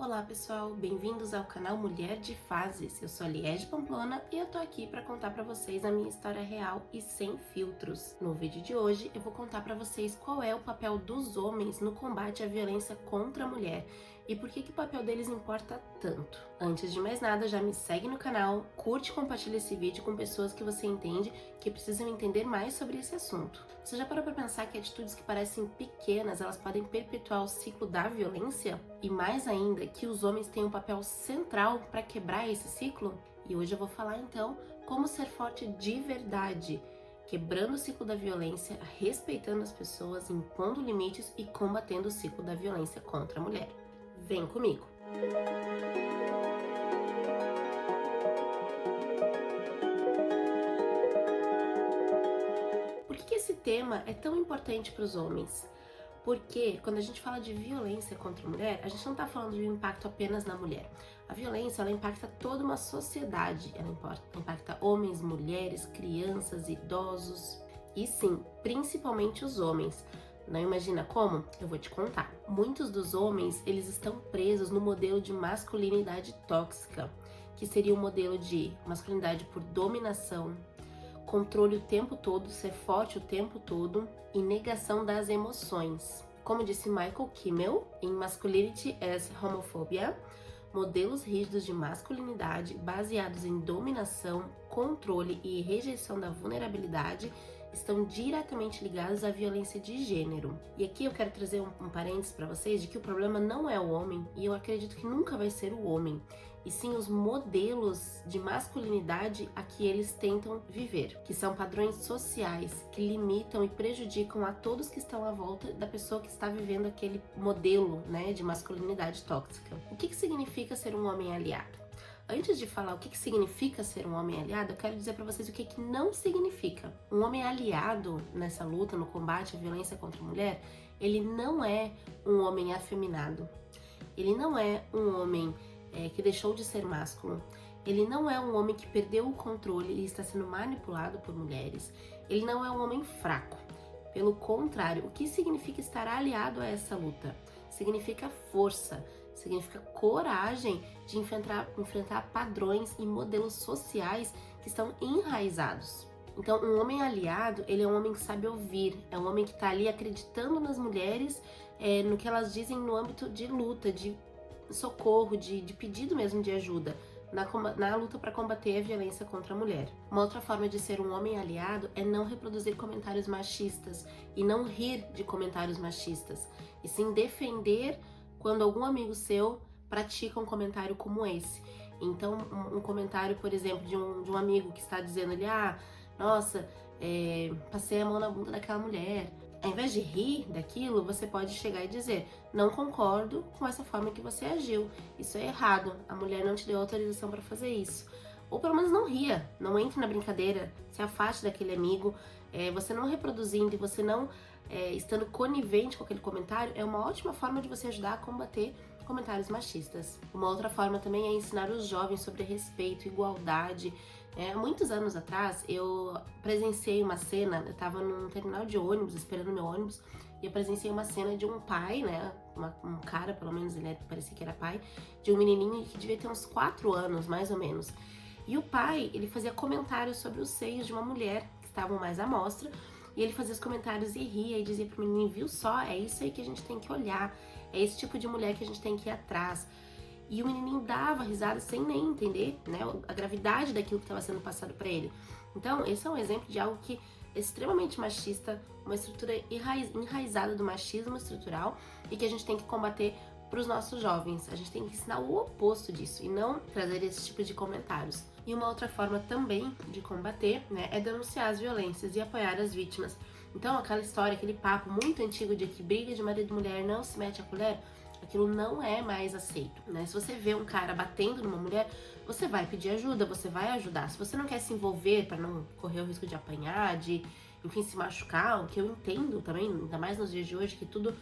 Olá pessoal, bem-vindos ao canal Mulher de Fases. Eu sou a Liege Pamplona e eu tô aqui para contar para vocês a minha história real e sem filtros. No vídeo de hoje eu vou contar para vocês qual é o papel dos homens no combate à violência contra a mulher e por que o papel deles importa tanto. Antes de mais nada, já me segue no canal, curte e compartilha esse vídeo com pessoas que você entende que precisam entender mais sobre esse assunto. Você já parou para pensar que atitudes que parecem pequenas, elas podem perpetuar o ciclo da violência? E mais ainda, que os homens têm um papel central para quebrar esse ciclo? E hoje eu vou falar então como ser forte de verdade, quebrando o ciclo da violência, respeitando as pessoas, impondo limites e combatendo o ciclo da violência contra a mulher. Vem comigo! Por que esse tema é tão importante para os homens? Porque quando a gente fala de violência contra a mulher, a gente não está falando de um impacto apenas na mulher. A violência, ela impacta toda uma sociedade. Ela impacta homens, mulheres, crianças, idosos e sim, principalmente os homens. Não imagina como? Eu vou te contar. Muitos dos homens, eles estão presos no modelo de masculinidade tóxica, que seria o modelo de masculinidade por dominação, controle o tempo todo, ser forte o tempo todo e negação das emoções. Como disse Michael Kimmel, em Masculinity as Homophobia, modelos rígidos de masculinidade baseados em dominação, controle e rejeição da vulnerabilidade estão diretamente ligados à violência de gênero. E aqui eu quero trazer um parênteses para vocês de que o problema não é o homem, e eu acredito que nunca vai ser o homem, e sim os modelos de masculinidade a que eles tentam viver, que são padrões sociais que limitam e prejudicam a todos que estão à volta da pessoa que está vivendo aquele modelo, de masculinidade tóxica. O que significa ser um homem aliado? Antes de falar o que significa ser um homem aliado, eu quero dizer para vocês o que não significa. Um homem aliado nessa luta, no combate à violência contra a mulher, ele não é um homem afeminado. Ele não é um homem que deixou de ser másculo. Ele não é um homem que perdeu o controle e está sendo manipulado por mulheres. Ele não é um homem fraco. Pelo contrário, o que significa estar aliado a essa luta? Significa força, significa coragem de enfrentar padrões e modelos sociais que estão enraizados. Então, um homem aliado, ele é um homem que sabe ouvir, é um homem que está ali acreditando nas mulheres, no que elas dizem no âmbito de luta, de socorro, de pedido mesmo de ajuda, na luta para combater a violência contra a mulher. Uma outra forma de ser um homem aliado é não reproduzir comentários machistas e não rir de comentários machistas, e sim defender quando algum amigo seu pratica um comentário como esse. Então, um comentário, por exemplo, de um amigo que está dizendo ali, nossa, passei a mão na bunda daquela mulher. Ao invés de rir daquilo, você pode chegar e dizer, não concordo com essa forma que você agiu, isso é errado, a mulher não te deu autorização para fazer isso. Ou pelo menos não ria, não entre na brincadeira, se afaste daquele amigo. Você não reproduzindo e você não estando conivente com aquele comentário é uma ótima forma de você ajudar a combater comentários machistas. Uma outra forma também é ensinar os jovens sobre respeito, igualdade. Muitos anos atrás eu presenciei uma cena, eu estava num terminal de ônibus, esperando meu ônibus, e eu presenciei uma cena de um pai, um cara, pelo menos ele parecia que era pai, de um menininho que devia ter uns 4 anos, mais ou menos. E o pai, ele fazia comentários sobre os seios de uma mulher que estavam mais à mostra, e ele fazia os comentários e ria e dizia pro menino, viu só, é isso aí que a gente tem que olhar, é esse tipo de mulher que a gente tem que ir atrás. E o menininho dava risada sem nem entender, a gravidade daquilo que estava sendo passado para ele. Então, esse é um exemplo de algo que é extremamente machista, uma estrutura enraizada do machismo estrutural e que a gente tem que combater para os nossos jovens. A gente tem que ensinar o oposto disso e não trazer esse tipo de comentários. E uma outra forma também de combater, é denunciar as violências e apoiar as vítimas. Então, aquela história, aquele papo muito antigo de que briga de marido e mulher não se mete a colher, aquilo não é mais aceito, Se você vê um cara batendo numa mulher, você vai pedir ajuda, você vai ajudar. Se você não quer se envolver para não correr o risco de apanhar, de, enfim, se machucar, o que eu entendo também, ainda mais nos dias de hoje, que tudo,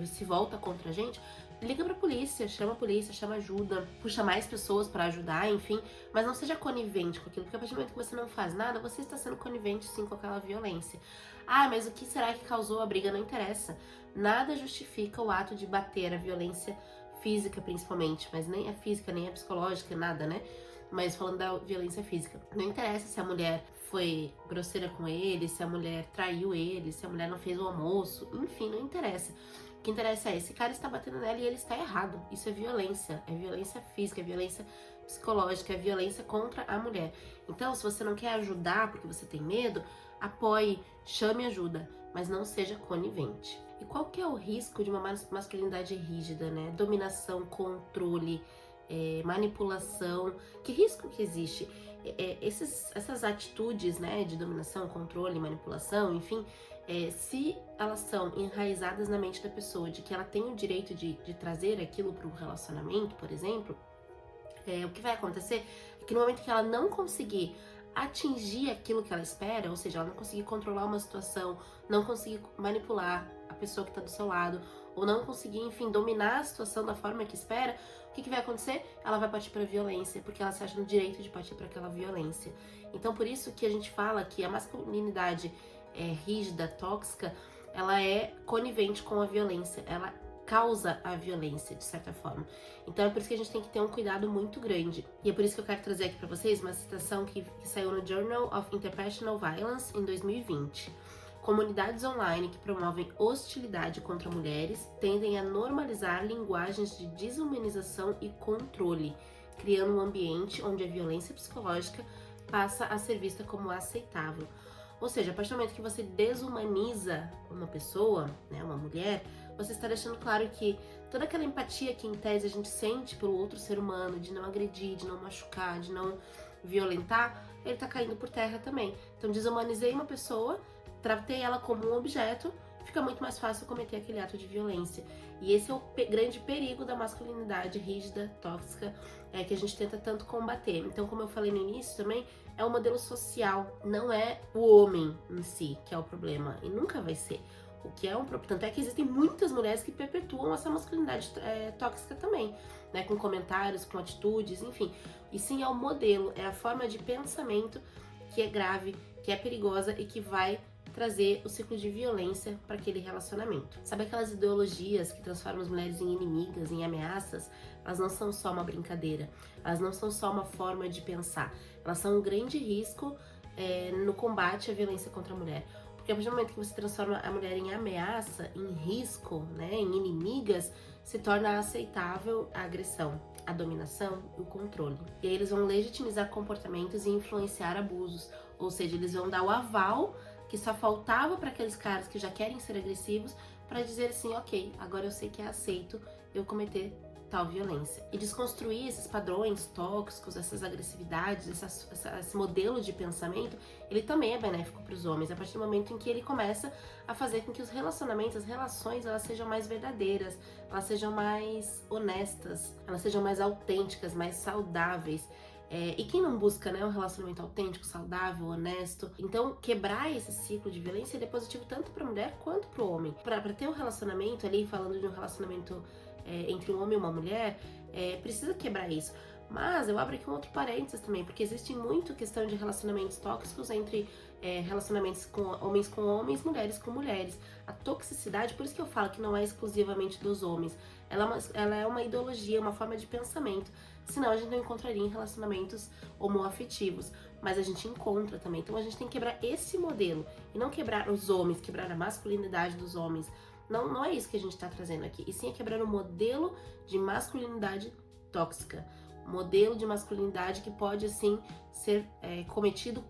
se volta contra a gente, liga pra polícia, chama ajuda, puxa mais pessoas pra ajudar, enfim, mas não seja conivente com aquilo, porque a partir do momento que você não faz nada, você está sendo conivente sim com aquela violência. Mas o que será que causou a briga? Não interessa. Nada justifica o ato de bater, a violência física principalmente, mas nem a física, nem a psicológica, nada, né? Mas falando da violência física. Não interessa se a mulher foi grosseira com ele, se a mulher traiu ele, se a mulher não fez o almoço, enfim, não interessa. O que interessa é, esse cara está batendo nela e ele está errado. Isso é violência física, é violência psicológica, é violência contra a mulher. Então, se você não quer ajudar porque você tem medo, apoie, chame ajuda, mas não seja conivente. E qual que é o risco de uma masculinidade rígida, né? Dominação, controle, manipulação. Que risco que existe? Essas atitudes, né, de dominação, controle, manipulação, enfim, se elas são enraizadas na mente da pessoa, de que ela tem o direito de trazer aquilo para o relacionamento, por exemplo, o que vai acontecer é que no momento que ela não conseguir atingir aquilo que ela espera, ou seja, ela não conseguir controlar uma situação, não conseguir manipular a pessoa que está do seu lado, ou não conseguir, enfim, dominar a situação da forma que espera, o que vai acontecer? Ela vai partir para a violência, porque ela se acha no direito de partir para aquela violência. Então, por isso que a gente fala que a masculinidade rígida, tóxica, ela é conivente com a violência, ela causa a violência, de certa forma. Então é por isso que a gente tem que ter um cuidado muito grande. E é por isso que eu quero trazer aqui para vocês uma citação que saiu no Journal of Interpersonal Violence em 2020. Comunidades online que promovem hostilidade contra mulheres tendem a normalizar linguagens de desumanização e controle, criando um ambiente onde a violência psicológica passa a ser vista como aceitável. Ou seja, a partir do momento que você desumaniza uma pessoa, né, uma mulher, você está deixando claro que toda aquela empatia que em tese a gente sente pelo outro ser humano, de não agredir, de não machucar, de não violentar, ele tá caindo por terra também. Então desumanizei uma pessoa, tratei ela como um objeto, fica muito mais fácil cometer aquele ato de violência. E esse é o grande perigo da masculinidade rígida, tóxica, que a gente tenta tanto combater. Então, como eu falei no início também, é o modelo social, não é o homem em si que é o problema, e nunca vai ser. O que é um problema. Tanto é que existem muitas mulheres que perpetuam essa masculinidade tóxica também, né? Com comentários, com atitudes, enfim. E sim, é o modelo, é a forma de pensamento que é grave, que é perigosa e que vai trazer o ciclo de violência para aquele relacionamento. Sabe aquelas ideologias que transformam as mulheres em inimigas, em ameaças? Elas não são só uma brincadeira, elas não são só uma forma de pensar, elas são um grande risco no combate à violência contra a mulher. Porque a partir do momento que você transforma a mulher em ameaça, em risco, né, em inimigas, se torna aceitável a agressão, a dominação e o controle. E aí eles vão legitimizar comportamentos e influenciar abusos, ou seja, eles vão dar o aval que só faltava para aqueles caras que já querem ser agressivos para dizer assim, ok, agora eu sei que é aceito eu cometer tal violência. E desconstruir esses padrões tóxicos, essas agressividades, esse modelo de pensamento, ele também é benéfico para os homens, a partir do momento em que ele começa a fazer com que os relacionamentos, as relações, elas sejam mais verdadeiras, elas sejam mais honestas, elas sejam mais autênticas, mais saudáveis. E quem não busca, né, um relacionamento autêntico, saudável, honesto? Então, quebrar esse ciclo de violência ele é positivo tanto para a mulher quanto para o homem. Para ter um relacionamento ali, falando de um relacionamento entre um homem e uma mulher, precisa quebrar isso. Mas eu abro aqui um outro parênteses também, porque existe muito questão de relacionamentos tóxicos entre relacionamentos com homens, mulheres com mulheres. A toxicidade, por isso que eu falo que não é exclusivamente dos homens, ela é uma ideologia, uma forma de pensamento. Senão a gente não encontraria em relacionamentos homoafetivos, mas a gente encontra também. Então a gente tem que quebrar esse modelo e não quebrar os homens, quebrar a masculinidade dos homens. Não é isso que a gente está trazendo aqui, e sim é quebrar o modelo de masculinidade tóxica, modelo de masculinidade que pode assim ser cometido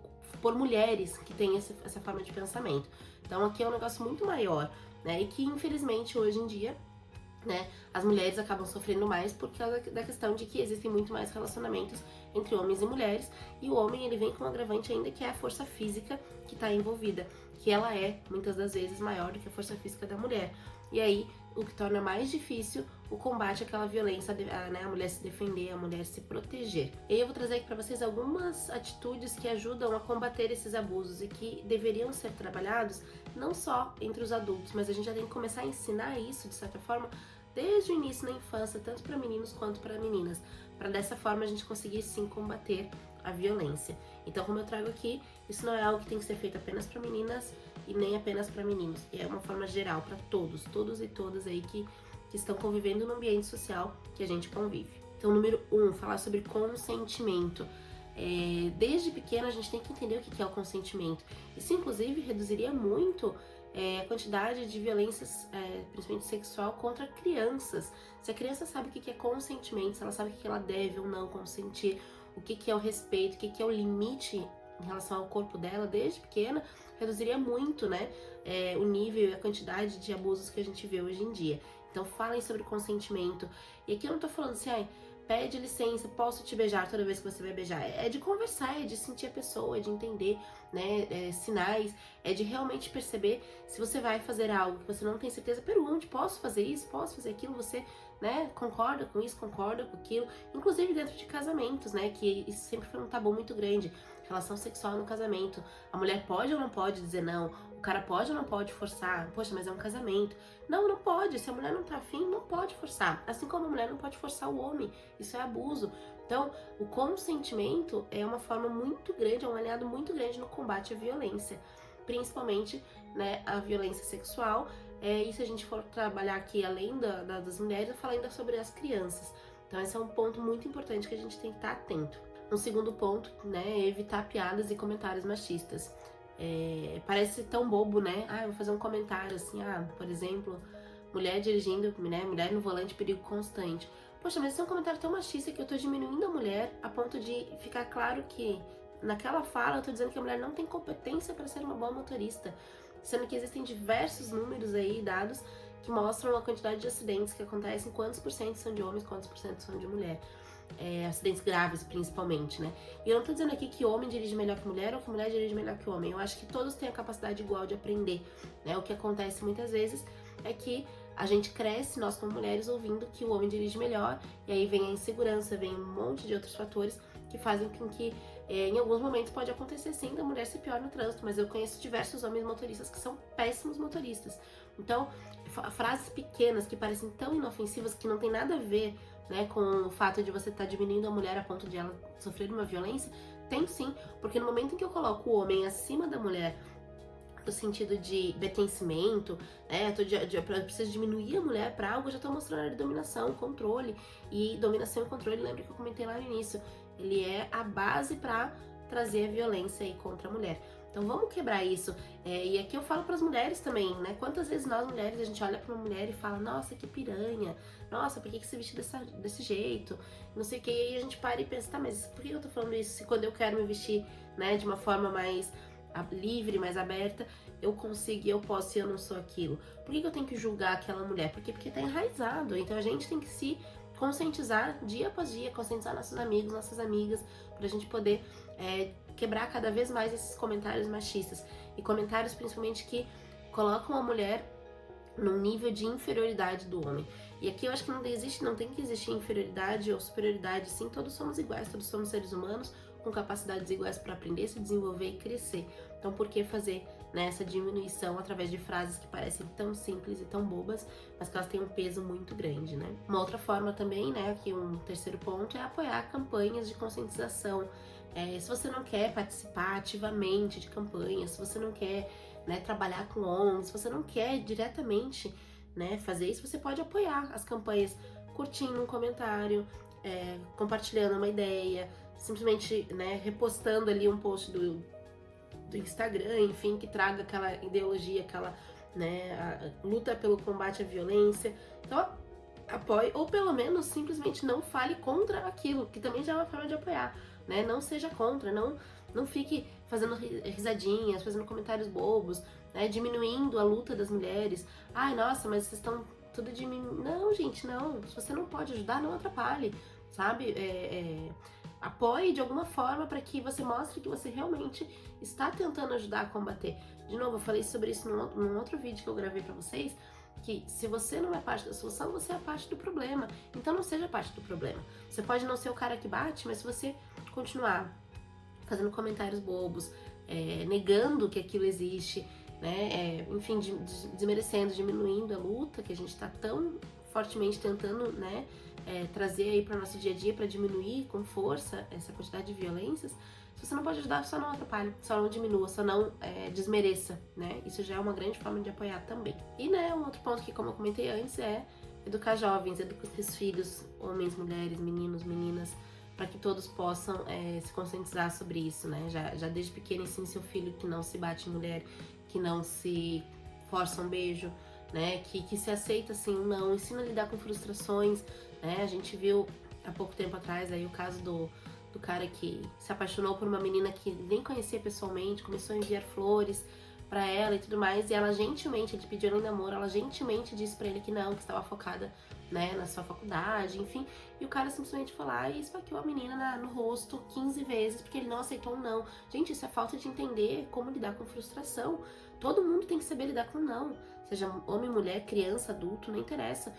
por mulheres que têm essa forma de pensamento. Então aqui é um negócio muito maior, né? E que infelizmente hoje em dia, né, as mulheres acabam sofrendo mais por causa da questão de que existem muito mais relacionamentos entre homens e mulheres, e o homem ele vem com um agravante ainda que é a força física que está envolvida, que ela é muitas das vezes maior do que a força física da mulher. E aí o que torna mais difícil o combate àquela violência, né, a mulher se defender, a mulher se proteger. E eu vou trazer aqui para vocês algumas atitudes que ajudam a combater esses abusos e que deveriam ser trabalhados não só entre os adultos, mas a gente já tem que começar a ensinar isso de certa forma desde o início na infância, tanto para meninos quanto para meninas, para dessa forma a gente conseguir sim combater a violência. Então, como eu trago aqui, isso não é algo que tem que ser feito apenas para meninas e nem apenas para meninos, é uma forma geral para todos e todas aí que que estão convivendo no ambiente social que a gente convive. Então, número 1, falar sobre consentimento. Desde pequena a gente tem que entender o que é o consentimento. Isso, inclusive, reduziria muito a quantidade de violências, principalmente sexual, contra crianças. Se a criança sabe o que é consentimento, se ela sabe o que ela deve ou não consentir, o que é o respeito, o que é o limite em relação ao corpo dela, desde pequena, reduziria muito, né, o nível e a quantidade de abusos que a gente vê hoje em dia. Então, falem sobre consentimento. E aqui eu não tô falando assim, pede licença, posso te beijar toda vez que você vai beijar. É de conversar, é de sentir a pessoa, é de entender, né, sinais, é de realmente perceber se você vai fazer algo que você não tem certeza, pergunte, posso fazer isso, posso fazer aquilo, você, né, concorda com isso, concorda com aquilo, inclusive dentro de casamentos, né, que isso sempre foi um tabu muito grande, relação sexual no casamento, a mulher pode ou não pode dizer não, o cara pode ou não pode forçar, poxa, mas é um casamento, não pode, se a mulher não tá afim, não pode forçar, assim como a mulher não pode forçar o homem, isso é abuso. Então, o consentimento é uma forma muito grande, é um aliado muito grande no combate à violência, principalmente, né, a violência sexual. E se a gente for trabalhar aqui além das mulheres, eu falo ainda sobre as crianças. Então, esse é um ponto muito importante que a gente tem que estar atento. Um segundo ponto, né, é evitar piadas e comentários machistas. Parece tão bobo, né? Eu vou fazer um comentário assim, por exemplo, mulher dirigindo, né, mulher no volante, perigo constante. Poxa, mas esse é um comentário tão machista que eu tô diminuindo a mulher a ponto de ficar claro que naquela fala eu tô dizendo que a mulher não tem competência para ser uma boa motorista, sendo que existem diversos números aí, dados, que mostram a quantidade de acidentes que acontecem, quantos por cento são de homens, quantos por cento são de mulher. Acidentes graves, principalmente, né? E eu não tô dizendo aqui que homem dirige melhor que mulher ou que mulher dirige melhor que homem. Eu acho que todos têm a capacidade igual de aprender, né? O que acontece muitas vezes é que a gente cresce, nós como mulheres, ouvindo que o homem dirige melhor, e aí vem a insegurança, vem um monte de outros fatores que fazem com que, em alguns momentos, pode acontecer sim da mulher ser pior no trânsito, mas eu conheço diversos homens motoristas que são péssimos motoristas. Então, frases pequenas que parecem tão inofensivas, que não tem nada a ver, né, com o fato de você estar diminuindo a mulher a ponto de ela sofrer uma violência, tem sim, porque no momento em que eu coloco o homem acima da mulher, no sentido de pertencimento, né, eu preciso diminuir a mulher para algo, eu já tô mostrando a dominação, controle, e dominação e controle, lembra que eu comentei lá no início, ele é a base para trazer a violência aí contra a mulher. Então vamos quebrar isso. E aqui eu falo para as mulheres também, né? Quantas vezes nós mulheres a gente olha para uma mulher e fala, nossa, que piranha, nossa, por que se veste desse jeito? Não sei o que, e aí a gente para e pensa, tá, mas por que eu tô falando isso se quando eu quero me vestir, né, de uma forma mais livre, mais aberta, eu consigo e eu posso e eu não sou aquilo? Por que eu tenho que julgar aquela mulher? Porque tá enraizado. Então a gente tem que se conscientizar dia após dia, conscientizar nossos amigos, nossas amigas, pra gente poder quebrar cada vez mais esses comentários machistas e comentários principalmente que colocam a mulher num nível de inferioridade do homem. E aqui eu acho que não tem que existir inferioridade ou superioridade, sim, todos somos iguais, todos somos seres humanos com capacidades iguais para aprender, se desenvolver e crescer. Então por que fazer, né, essa diminuição através de frases que parecem tão simples e tão bobas, mas que elas têm um peso muito grande, né? Uma outra forma também, né, aqui um terceiro ponto, é apoiar campanhas de conscientização. Se você não quer participar ativamente de campanhas, se você não quer, né, trabalhar com ONGs, se você não quer diretamente, né, fazer isso, você pode apoiar as campanhas curtindo um comentário, compartilhando uma ideia, simplesmente, né, repostando ali um post do Instagram, enfim, que traga aquela ideologia, aquela, né, a luta pelo combate à violência. Então, apoie, ou pelo menos simplesmente não fale contra aquilo, que também já é uma forma de apoiar, né? Não seja contra, não fique fazendo risadinhas, fazendo comentários bobos, né, diminuindo a luta das mulheres. Ai, nossa, mas vocês estão tudo diminuindo. Não, gente, não. Se você não pode ajudar, não atrapalhe, sabe? Apoie de alguma forma para que você mostre que você realmente está tentando ajudar a combater. De novo, eu falei sobre isso num outro vídeo que eu gravei para vocês, que se você não é parte da solução, você é parte do problema. Então não seja parte do problema. Você pode não ser o cara que bate, mas se você continuar fazendo comentários bobos, negando que aquilo existe, né, enfim, desmerecendo, diminuindo a luta que a gente está tão fortemente tentando, né, trazer aí para o nosso dia a dia para diminuir com força essa quantidade de violências. Se você não pode ajudar, só não atrapalhe, só não diminua, só não desmereça, né? Isso já é uma grande forma de apoiar também. E, né, um outro ponto que, como eu comentei antes, educar jovens, educar seus filhos, homens, mulheres, meninos, meninas, para que todos possam se conscientizar sobre isso, né? Já desde pequeno ensine seu filho que não se bate em mulher, que não se força um beijo, né? Que se aceita assim um não, ensina a lidar com frustrações, né? A gente viu há pouco tempo atrás aí o caso do cara que se apaixonou por uma menina que nem conhecia pessoalmente, começou a enviar flores pra ela e tudo mais, e ela gentilmente, ele pediu ela em namoro, ela gentilmente disse pra ele que não, que estava focada, né, na sua faculdade, enfim, e o cara simplesmente foi lá e esfaqueou a menina no rosto 15 vezes, porque ele não aceitou um não. Gente, isso é falta de entender como lidar com frustração. Todo mundo tem que saber lidar com não, seja homem, mulher, criança, adulto, não interessa.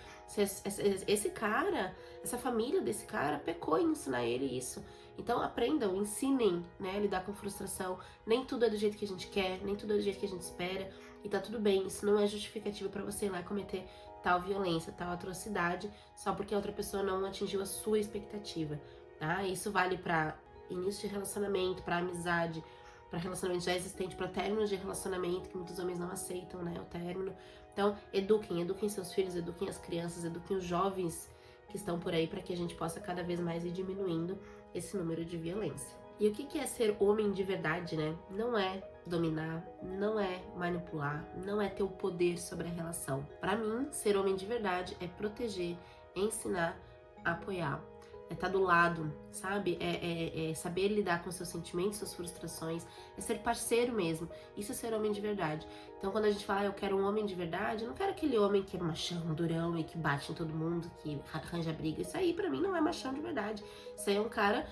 Esse cara, essa família desse cara pecou em ensinar ele isso. Então aprendam, ensinem, né, a lidar com frustração. Nem tudo é do jeito que a gente quer, nem tudo é do jeito que a gente espera, e tá tudo bem. Isso não é justificativa pra você ir lá e cometer tal violência, tal atrocidade, só porque a outra pessoa não atingiu a sua expectativa, tá? Isso vale pra início de relacionamento, pra amizade, pra relacionamento já existente, pra término de relacionamento, que muitos homens não aceitam, né, o término. Então, eduquem seus filhos, eduquem as crianças, eduquem os jovens que estão por aí, para que a gente possa cada vez mais ir diminuindo esse número de violência. E o que é ser homem de verdade, né? Não é dominar, não é manipular, não é ter o poder sobre a relação. Para mim, ser homem de verdade é proteger, é ensinar, apoiar, é estar do lado, sabe? É saber lidar com seus sentimentos, suas frustrações, é ser parceiro mesmo. Isso é ser homem de verdade. Então, quando a gente fala, eu quero um homem de verdade, eu não quero aquele homem que é machão, durão e que bate em todo mundo, que arranja briga. Isso aí, pra mim, não é machão de verdade. Isso aí é um cara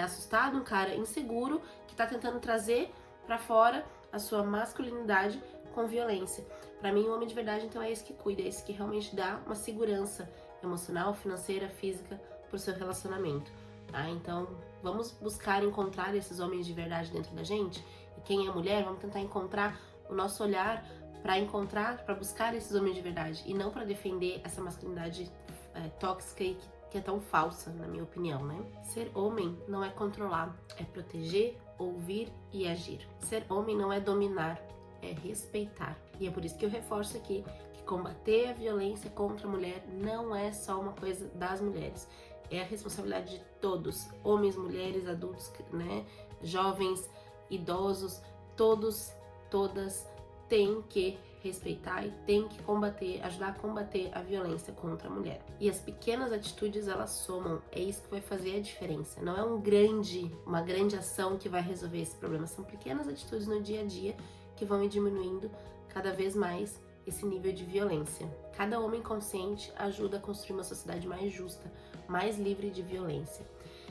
assustado, um cara inseguro, que tá tentando trazer pra fora a sua masculinidade com violência. Pra mim, o homem de verdade, então, é esse que cuida, é esse que realmente dá uma segurança emocional, financeira, física pro seu relacionamento, tá? Então, vamos buscar encontrar esses homens de verdade dentro da gente. E quem é mulher, vamos tentar encontrar o nosso olhar para buscar esses homens de verdade e não para defender essa masculinidade tóxica e que é tão falsa, na minha opinião, né? Ser homem não é controlar, é proteger, ouvir e agir. Ser homem não é dominar, é respeitar. E é por isso que eu reforço aqui que combater a violência contra a mulher não é só uma coisa das mulheres. É a responsabilidade de todos, homens, mulheres, adultos, né, jovens, idosos, todos, todas têm que respeitar e têm que combater, ajudar a combater a violência contra a mulher. E as pequenas atitudes, elas somam, é isso que vai fazer a diferença. Não é uma grande ação que vai resolver esse problema, são pequenas atitudes no dia a dia que vão ir diminuindo cada vez mais esse nível de violência. Cada homem consciente ajuda a construir uma sociedade mais justa, mais livre de violência.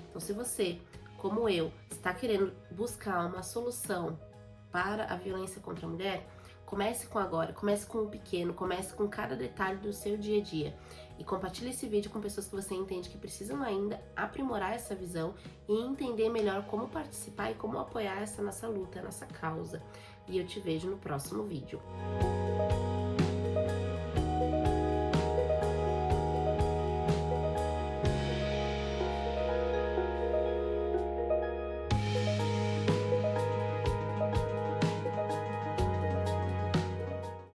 Então, se você, como eu, está querendo buscar uma solução para a violência contra a mulher, comece com agora, comece com o pequeno, comece com cada detalhe do seu dia a dia e compartilhe esse vídeo com pessoas que você entende que precisam ainda aprimorar essa visão e entender melhor como participar e como apoiar essa nossa luta, essa causa. E eu te vejo no próximo vídeo.